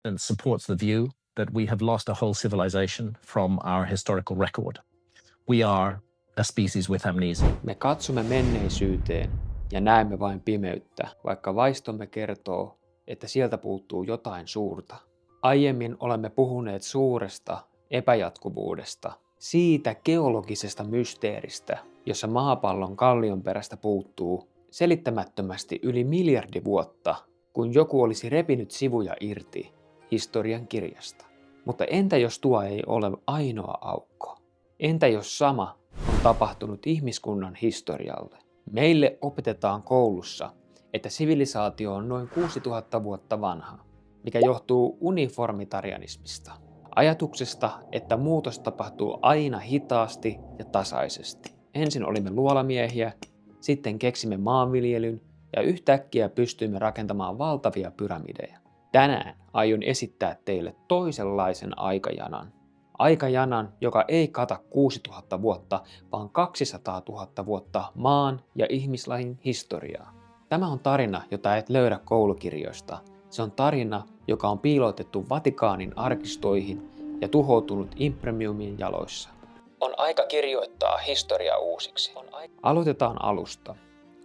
and supports the view that we have lost a whole civilization from our historical record. We are a species with amnesia. Me katsomme menneisyyteen ja näemme vain pimeyttä, vaikka vaistomme kertoo, että sieltä puuttuu jotain suurta. Aiemmin olemme puhuneet suuresta epäjatkuvuudesta, siitä geologisesta mysteeristä, jossa maapallon kallionperästä puuttuu selittämättömästi yli miljardi vuotta, kun joku olisi repinyt sivuja irti historian kirjasta. Mutta entä jos tuo ei ole ainoa aukko? Entä jos sama on tapahtunut ihmiskunnan historialle? Meille opetetaan koulussa, että sivilisaatio on noin 6000 vuotta vanha, mikä johtuu uniformitarianismista. Ajatuksesta, että muutos tapahtuu aina hitaasti ja tasaisesti. Ensin olimme luolamiehiä, sitten keksimme maanviljelyn ja yhtäkkiä pystyimme rakentamaan valtavia pyramideja. Tänään aion esittää teille toisenlaisen aikajanan. Aikajanan, joka ei kata 6000 vuotta, vaan 200 000 vuotta maan ja ihmislajin historiaa. Tämä on tarina, jota et löydä koulukirjoista. Se on tarina, joka on piilotettu Vatikaanin arkistoihin ja tuhoutunut Impremiumin jaloissa. On aika kirjoittaa historia uusiksi. Aloitetaan alusta.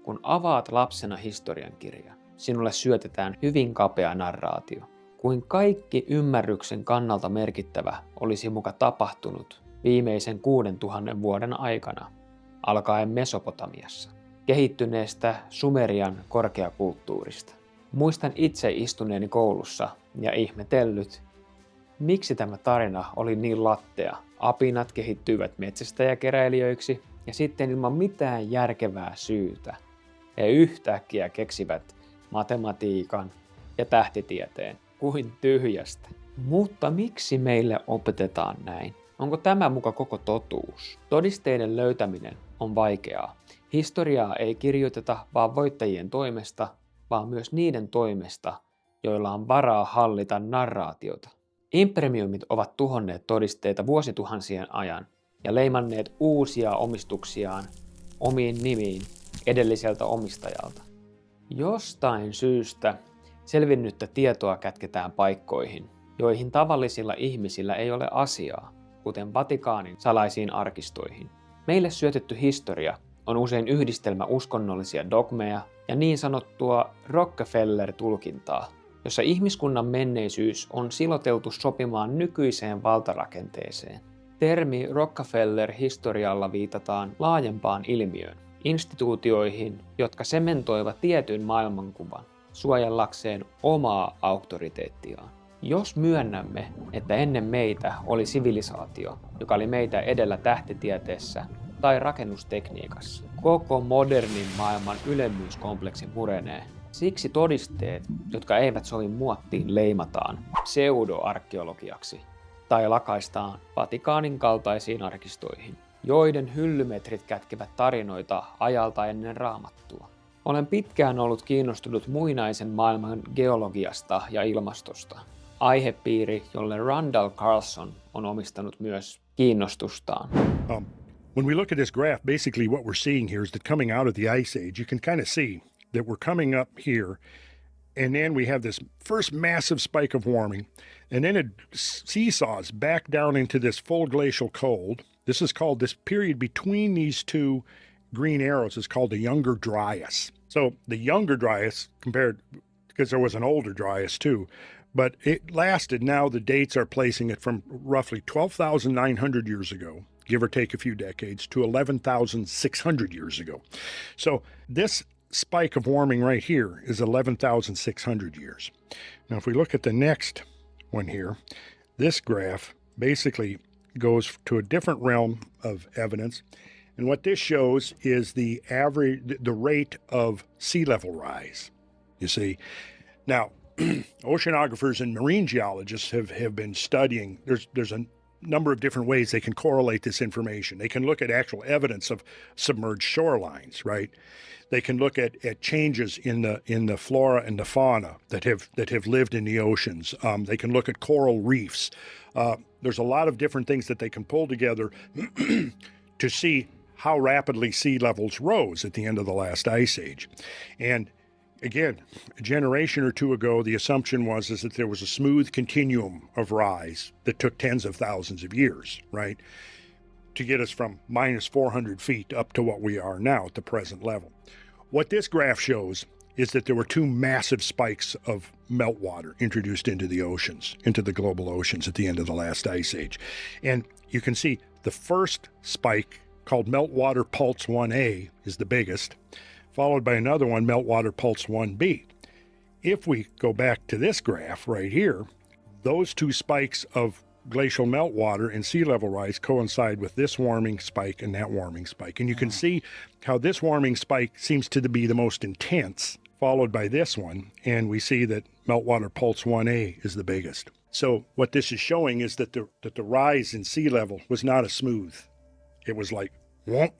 Kun avaat lapsena historiankirjan, sinulle syötetään hyvin kapea narraatio. Kuin kaikki ymmärryksen kannalta merkittävä olisi muka tapahtunut viimeisen 6000 vuoden aikana, alkaen Mesopotamiassa, kehittyneestä Sumerian korkeakulttuurista. Muistan itse istuneeni koulussa ja ihmetellyt, miksi tämä tarina oli niin lattea. Apinat kehittyivät metsästäjäkeräilijöiksi ja sitten ilman mitään järkevää syytä he yhtäkkiä keksivät matematiikan ja tähtitieteen kuin tyhjästä. Mutta miksi meille opetetaan näin? Onko tämä muka koko totuus? Todisteiden löytäminen on vaikeaa. Historiaa ei kirjoiteta vaan voittajien toimesta, vaan myös niiden toimesta, joilla on varaa hallita narraatiota. Impremiumit ovat tuhonneet todisteita vuosituhansien ajan ja leimanneet uusia omistuksiaan omiin nimiin edelliseltä omistajalta. Jostain syystä selvinnyttä tietoa kätketään paikkoihin, joihin tavallisilla ihmisillä ei ole asiaa, kuten Vatikaanin salaisiin arkistoihin. Meille syötetty historia on usein yhdistelmä uskonnollisia dogmeja ja niin sanottua Rockefeller-tulkintaa, jossa ihmiskunnan menneisyys on siloteltu sopimaan nykyiseen valtarakenteeseen. Termi Rockefeller-historialla viitataan laajempaan ilmiöön, instituutioihin, jotka sementoivat tietyn maailmankuvan suojellakseen omaa auktoriteettiaan. Jos myönnämme, että ennen meitä oli sivilisaatio, joka oli meitä edellä tähtitieteessä tai rakennustekniikassa, koko modernin maailman ylemmyyskompleksi murenee. Siksi todisteet, jotka eivät sovi muottiin, leimataan pseudoarkeologiaksi tai lakaistaan Vatikaanin kaltaisiin arkistoihin, joiden hyllymetrit kätkevät tarinoita ajalta ennen Raamattua. Olen pitkään ollut kiinnostunut muinaisen maailman geologiasta ja ilmastosta. Aihepiiri, jolle Randall Carlson on omistanut myös kiinnostustaan. When we look at this graph, basically what we're seeing here is that coming out of the Ice Age, you can kind of see that we're coming up here, and then we have this first massive spike of warming, and then it seesaws back down into this full glacial cold. This is called, this period between these two green arrows is called the Younger Dryas. So the Younger Dryas compared, because there was an older Dryas too, but it lasted, now the dates are placing it from roughly 12,900 years ago, give or take a few decades, to 11,600 years ago. So this spike of warming right here is 11,600 years. Now if we look at the next one here, this graph basically goes to a different realm of evidence. And what this shows is the average, the rate of sea level rise, you see. Now, oceanographers and marine geologists have been studying, there's a number of different ways they can correlate this information. They can look at actual evidence of submerged shorelines, right? They can look at changes in the flora and the fauna that have lived in the oceans. They can look at coral reefs. There's a lot of different things that they can pull together to see how rapidly sea levels rose at the end of the last ice age. And again, a generation or two ago, the assumption was that there was a smooth continuum of rise that took tens of thousands of years, right, to get us from minus 400 feet up to what we are now at the present level. What this graph shows is that there were two massive spikes of meltwater introduced into the oceans, into the global oceans at the end of the last ice age. And you can see the first spike, called Meltwater Pulse 1A, is the biggest, followed by another one, Meltwater Pulse 1B. If we go back to this graph right here, those two spikes of glacial meltwater and sea level rise coincide with this warming spike and that warming spike. And you can see how this warming spike seems to be the most intense, followed by this one. And we see that Meltwater Pulse 1A is the biggest. So what this is showing is that the rise in sea level was not as smooth. It was like, whoomp,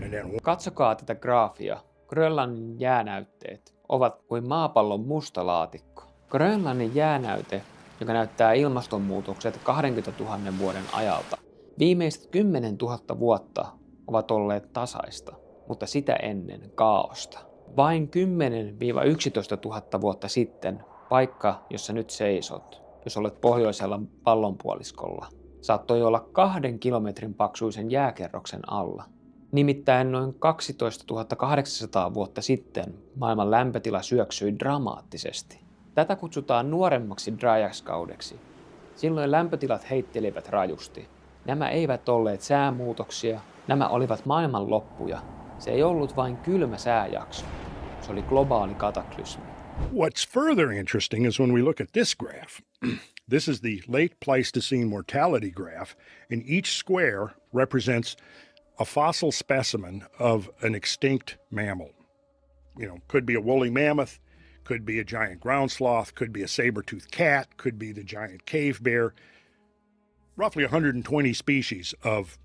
and then whoomp. Katsokaa tätä graafia. Grönlannin jäänäytteet ovat kuin maapallon musta laatikko. Grönlannin jäänäyte, joka näyttää ilmastonmuutokset 20 000 vuoden ajalta. Viimeiset 10 000 vuotta ovat olleet tasaista, mutta sitä ennen kaaosta. Vain 10-11 000 vuotta sitten paikka, jossa nyt seisot, jos olet pohjoisella pallonpuoliskolla, saattoi olla 2 kilometrin paksuisen jääkerroksen alla. Nimittäin noin 12 800 vuotta sitten maailman lämpötila syöksyi dramaattisesti. Tätä kutsutaan nuoremmaksi Dryas-kaudeksi. Silloin lämpötilat heittelivät rajusti. Nämä eivät olleet säämuutoksia, nämä olivat maailmanloppuja. Se ei ollut vain kylmä sääjakso. Se oli globaali kataklysmi. What's further interesting is when we look at this graph. This is the late Pleistocene mortality graph, and each square represents a fossil specimen of an extinct mammal. You know, could be a woolly mammoth, could be a giant ground sloth, could be a saber-toothed cat, could be the giant cave bear. Roughly 120 species of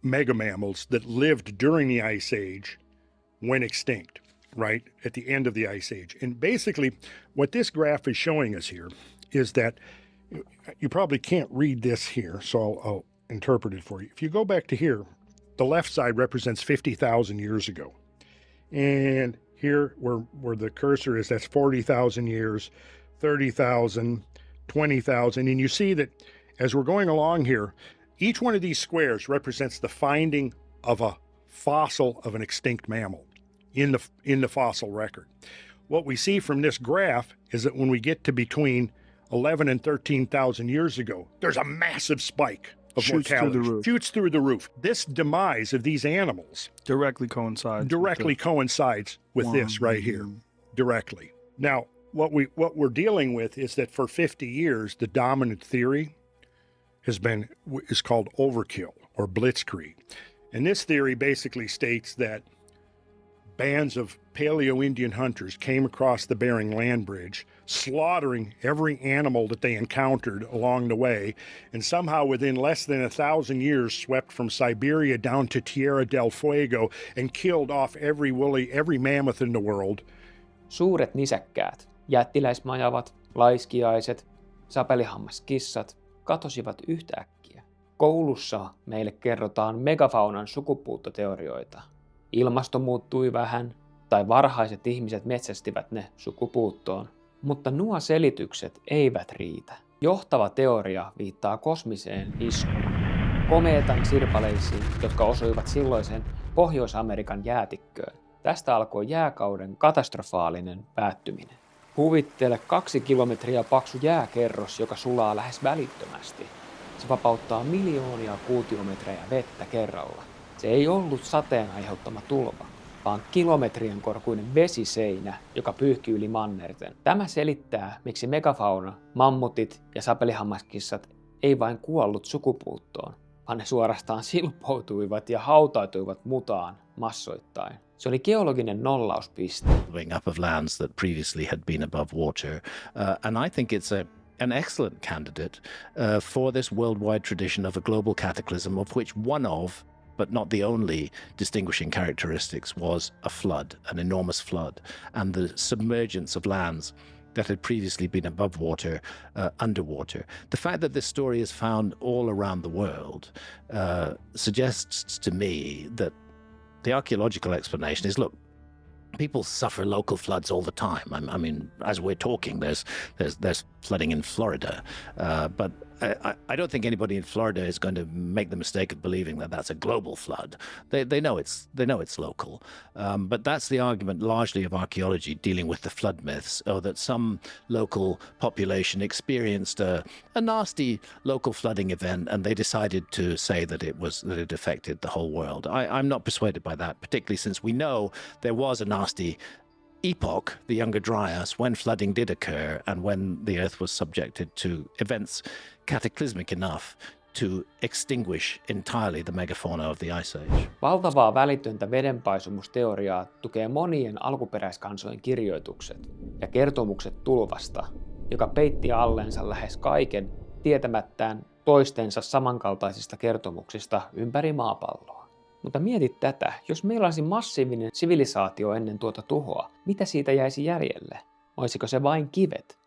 megamammals that lived during the Ice Age went extinct, right, at the end of the Ice Age. And basically, what this graph is showing us here is that you probably can't read this here, so I'll interpret it for you. If you go back to here, the left side represents 50,000 years ago. And here, where the cursor is, that's 40,000 years, 30,000, 20,000. And you see that as we're going along here, each one of these squares represents the finding of a fossil of an extinct mammal in the fossil record. What we see from this graph is that when we get to between 11 and 13,000 years ago, there's a massive spike of Shoots mortality. through the roof. Shoots through the roof. This demise of these animals Directly coincides. coincides with this right here, directly. Now, what we're dealing with is that for 50 years, the dominant theory is called overkill or blitzkrieg. And this theory basically states that bands of Paleo-Indian hunters came across the Bering Land Bridge, slaughtering every animal that they encountered along the way, and somehow within less than 1,000 years swept from Siberia down to Tierra del Fuego and killed off every mammoth in the world. Suuret nisäkkäät, jättiläismajavat, laiskiaiset, sapelihammaskissat katosivat yhtäkkiä. Koulussa meille kerrotaan megafaunan sukupuuttoteorioita. Ilmasto muuttui vähän, tai varhaiset ihmiset metsästivät ne sukupuuttoon. Mutta nuo selitykset eivät riitä. Johtava teoria viittaa kosmiseen iskuun. Komeetan sirpaleisiin, jotka osuivat silloiseen Pohjois-Amerikan jäätikköön. Tästä alkoi jääkauden katastrofaalinen päättyminen. Kuvittele 2 kilometriä paksu jääkerros, joka sulaa lähes välittömästi. Se vapauttaa miljoonia kuutiometrejä vettä kerralla. Se ei ollut sateen aiheuttama tulva, vaan kilometrien korkuinen vesiseinä, joka pyyhki yli mannerten. Tämä selittää, miksi megafauna, mammutit ja sapelihammaskissat ei vain kuollut sukupuuttoon, vaan ne suorastaan silpoutuivat ja hautautuivat mutaan massoittain. Se oli geologinen nollauspiste. Up of lands that previously had been above water. And I think it's an excellent candidate for this worldwide tradition of a global cataclysm, of which one of, but not the only, distinguishing characteristics was a flood, an enormous flood, and the submergence of lands that had previously been above water, underwater. The fact that this story is found all around the world suggests to me that the archaeological explanation is, look, people suffer local floods all the time. I mean, as we're talking, there's flooding in Florida, but I don't think anybody in Florida is going to make the mistake of believing that that's a global flood. They know it's local, but that's the argument largely of archaeology dealing with the flood myths, or that some local population experienced a nasty local flooding event and they decided to say that it affected the whole world. I'm not persuaded by that, particularly since we know there was a nasty epoch, the Younger Dryas, when flooding did occur and when the earth was subjected to events cataclysmic enough to extinguish entirely the megafauna of the Ice Age. Valtavaa välitöntä vedenpaisumusteoriaa tukee monien alkuperäiskansojen kirjoitukset ja kertomukset tulvasta, joka peitti alleensa lähes kaiken tietämättään toistensa samankaltaisista kertomuksista ympäri maapalloa. Mutta mietit tätä, jos meillä olisi massiivinen sivilisaatio ennen tuota tuhoa, mitä siitä jäisi jäljelle? Olisiko se vain kivet?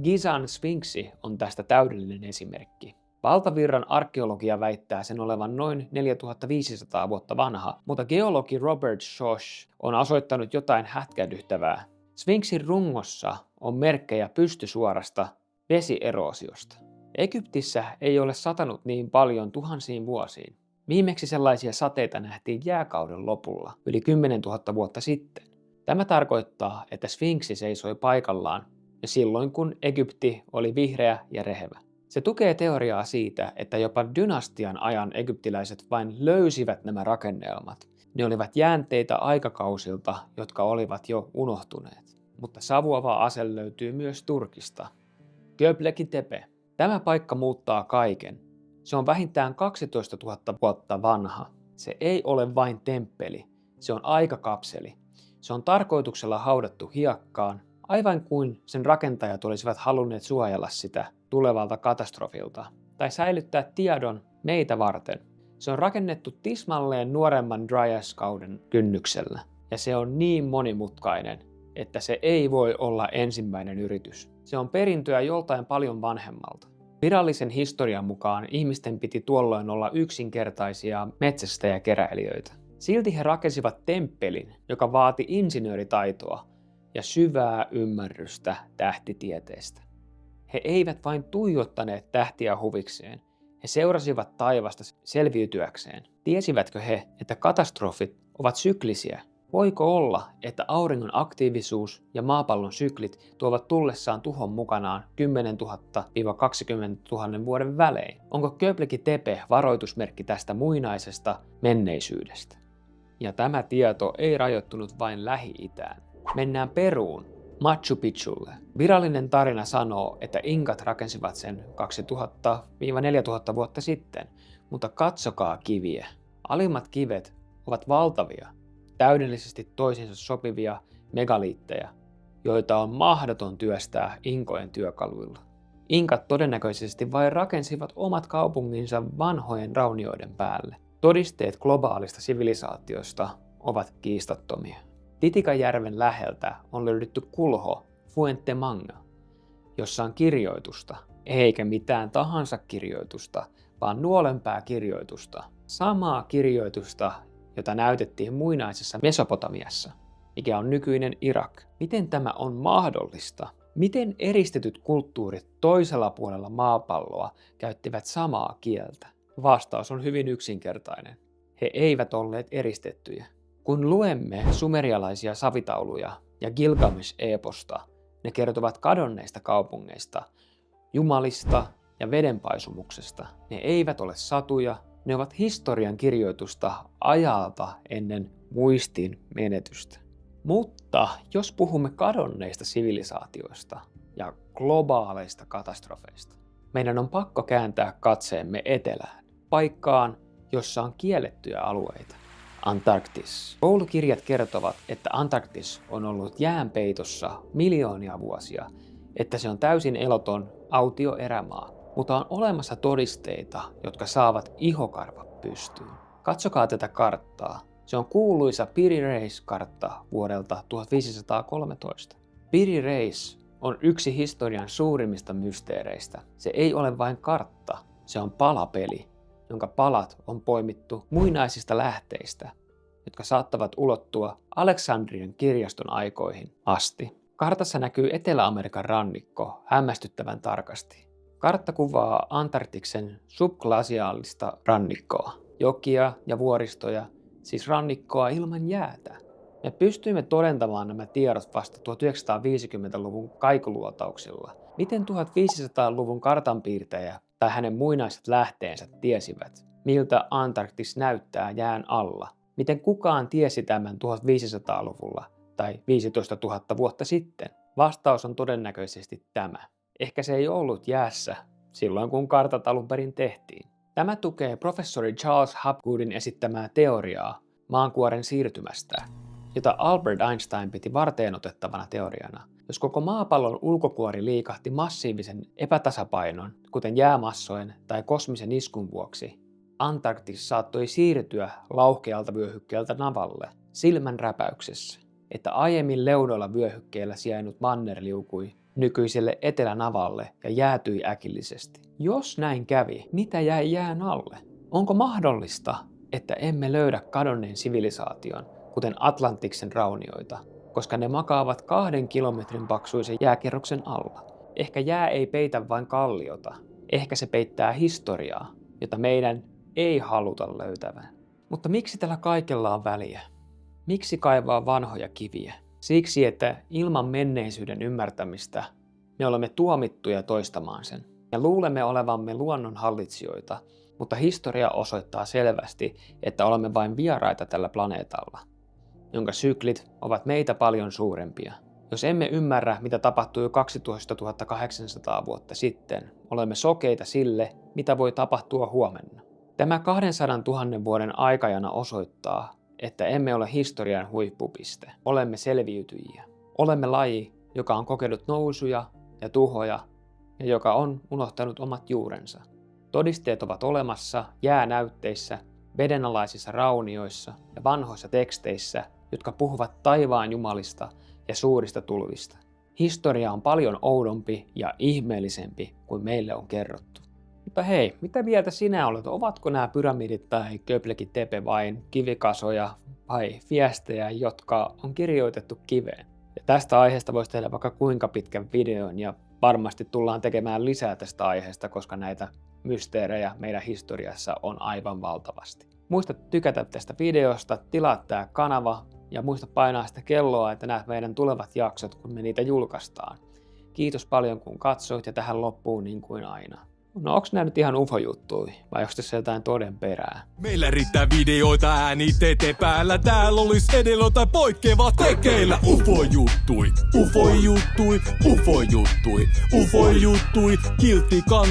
Gizan sfinksi on tästä täydellinen esimerkki. Valtavirran arkeologia väittää sen olevan noin 4500 vuotta vanha, mutta geologi Robert Schoch on osoittanut jotain hätkähdyttävää. Sfinksin rungossa on merkkejä pystysuorasta vesieroosiosta. Egyptissä ei ole satanut niin paljon tuhansiin vuosiin. Viimeksi sellaisia sateita nähtiin jääkauden lopulla, yli 10 000 vuotta sitten. Tämä tarkoittaa, että sfinksi seisoi paikallaan ja silloin kun Egypti oli vihreä ja rehevä. Se tukee teoriaa siitä, että jopa dynastian ajan egyptiläiset vain löysivät nämä rakennelmat. Ne olivat jäänteitä aikakausilta, jotka olivat jo unohtuneet. Mutta savuava ase löytyy myös Turkista. Göbekli Tepe. Tämä paikka muuttaa kaiken. Se on vähintään 12 000 vuotta vanha. Se ei ole vain temppeli, se on aikakapseli. Se on tarkoituksella haudattu hiekkaan, aivan kuin sen rakentajat olisivat halunneet suojella sitä tulevalta katastrofilta tai säilyttää tiedon meitä varten. Se on rakennettu tismalleen nuoremman Dryas-kauden kynnyksellä ja se on niin monimutkainen, että se ei voi olla ensimmäinen yritys. Se on perintöä joltain paljon vanhemmalta. Virallisen historian mukaan ihmisten piti tuolloin olla yksinkertaisia metsästäjäkeräilijöitä. Silti he rakensivat temppelin, joka vaati insinööritaitoa ja syvää ymmärrystä tähtitieteestä. He eivät vain tuijottaneet tähtiä huvikseen, he seurasivat taivasta selviytyäkseen. Tiesivätkö he, että katastrofit ovat syklisiä? Voiko olla, että auringon aktiivisuus ja maapallon syklit tuovat tullessaan tuhon mukanaan 10 000–20 000 vuoden välein? Onko Göbekli Tepe varoitusmerkki tästä muinaisesta menneisyydestä? Ja tämä tieto ei rajoittunut vain Lähi-itään. Mennään Peruun, Machu Picchulle. Virallinen tarina sanoo, että inkat rakensivat sen 2000–4000 vuotta sitten, mutta katsokaa kiviä. Alimmat kivet ovat valtavia, täydellisesti toisiinsa sopivia megaliitteja, joita on mahdoton työstää inkojen työkaluilla. Inkat todennäköisesti vain rakensivat omat kaupunginsa vanhojen raunioiden päälle. Todisteet globaalista sivilisaatiosta ovat kiistattomia. Titikajärven läheltä on löydetty kulho Fuente Manga, jossa on kirjoitusta, eikä mitään tahansa kirjoitusta, vaan nuolenpääkirjoitusta. Samaa kirjoitusta, jota näytettiin muinaisessa Mesopotamiassa, mikä on nykyinen Irak. Miten tämä on mahdollista? Miten eristetyt kulttuurit toisella puolella maapalloa käyttivät samaa kieltä? Vastaus on hyvin yksinkertainen. He eivät olleet eristettyjä. Kun luemme sumerialaisia savitauluja ja Gilgamesh-eeposta, ne kertovat kadonneista kaupungeista, jumalista ja vedenpaisumuksesta. Ne eivät ole satuja, ne ovat historian kirjoitusta ajalta ennen muistin menetystä. Mutta jos puhumme kadonneista sivilisaatioista ja globaaleista katastrofeista, meidän on pakko kääntää katseemme etelään, paikkaan, jossa on kiellettyjä alueita. Antarktis. Koulukirjat kertovat, että Antarktis on ollut jäänpeitossa miljoonia vuosia, että se on täysin eloton autioerämaa, mutta on olemassa todisteita, jotka saavat ihokarvat pystyyn. Katsokaa tätä karttaa. Se on kuuluisa Piri Reis-kartta vuodelta 1513. Piri Reis on yksi historian suurimmista mysteereistä. Se ei ole vain kartta, se on palapeli, jonka palat on poimittu muinaisista lähteistä, jotka saattavat ulottua Aleksandrian kirjaston aikoihin asti. Kartassa näkyy Etelä-Amerikan rannikko hämmästyttävän tarkasti. Kartta kuvaa Antarktiksen subglasiaalista rannikkoa, jokia ja vuoristoja, siis rannikkoa ilman jäätä. Me pystyimme todentamaan nämä tiedot vasta 1950-luvun kaikuluotauksilla. Miten 1500-luvun kartanpiirtäjä tai hänen muinaiset lähteensä tiesivät, miltä Antarktis näyttää jään alla? Miten kukaan tiesi tämän 1500-luvulla tai 15 000 vuotta sitten? Vastaus on todennäköisesti tämä. Ehkä se ei ollut jäässä silloin, kun kartat alun perin tehtiin. Tämä tukee professori Charles Hapgoodin esittämää teoriaa maankuoren siirtymästä, jota Albert Einstein piti varteenotettavana teoriana. Jos koko maapallon ulkokuori liikahti massiivisen epätasapainon, kuten jäämassojen tai kosmisen iskun vuoksi, Antarktis saattoi siirtyä lauhkealta vyöhykkeeltä navalle silmänräpäyksessä, että aiemmin leudoilla vyöhykkeellä sijainnut manner liukui nykyiselle etelänavalle ja jäätyi äkillisesti. Jos näin kävi, mitä jäi jään alle? Onko mahdollista, että emme löydä kadonneen sivilisaation, kuten Atlantiksen raunioita, koska ne makaavat 2 kilometrin paksuisen jääkerroksen alla? Ehkä jää ei peitä vain kalliota. Ehkä se peittää historiaa, jota meidän ei haluta löytävän. Mutta miksi tällä kaikella on väliä? Miksi kaivaa vanhoja kiviä? Siksi, että ilman menneisyyden ymmärtämistä me olemme tuomittuja toistamaan sen. Me luulemme olevamme luonnonhallitsijoita, mutta historia osoittaa selvästi, että olemme vain vieraita tällä planeetalla, jonka syklit ovat meitä paljon suurempia. Jos emme ymmärrä, mitä tapahtui 12 800 vuotta sitten, olemme sokeita sille, mitä voi tapahtua huomenna. Tämä 200 000 vuoden aikajana osoittaa, että emme ole historian huippupiste. Olemme selviytyjiä. Olemme laji, joka on kokenut nousuja ja tuhoja ja joka on unohtanut omat juurensa. Todisteet ovat olemassa jäänäytteissä, vedenalaisissa raunioissa ja vanhoissa teksteissä, jotka puhuvat taivaan jumalista ja suurista tulvista. Historia on paljon oudompi ja ihmeellisempi kuin meille on kerrottu. Mutta hei, mitä mieltä sinä olet? Ovatko nämä pyramidit tai Göbekli Tepe vain kivikasoja vai viestejä, jotka on kirjoitettu kiveen? Ja tästä aiheesta voisi tehdä vaikka kuinka pitkän videon ja varmasti tullaan tekemään lisää tästä aiheesta, koska näitä mysteerejä meidän historiassa on aivan valtavasti. Muista tykätä tästä videosta, tilaa tämä kanava ja muista painaa sitä kelloa, että näet meidän tulevat jaksot, kun me niitä julkaistaan. Kiitos paljon kun katsoit ja tähän loppuun niin kuin aina. No onks nää nyt ihan ufo-juttui vai onks tässä jotain toden perää? Meillä riittää videoita äänitteiden päällä. Täällä olis edellä tai poikkeavaa tekeillä. Ufo-juttui, ufo-juttui, ufo-juttui, ufo-juttui, kiltti kansa.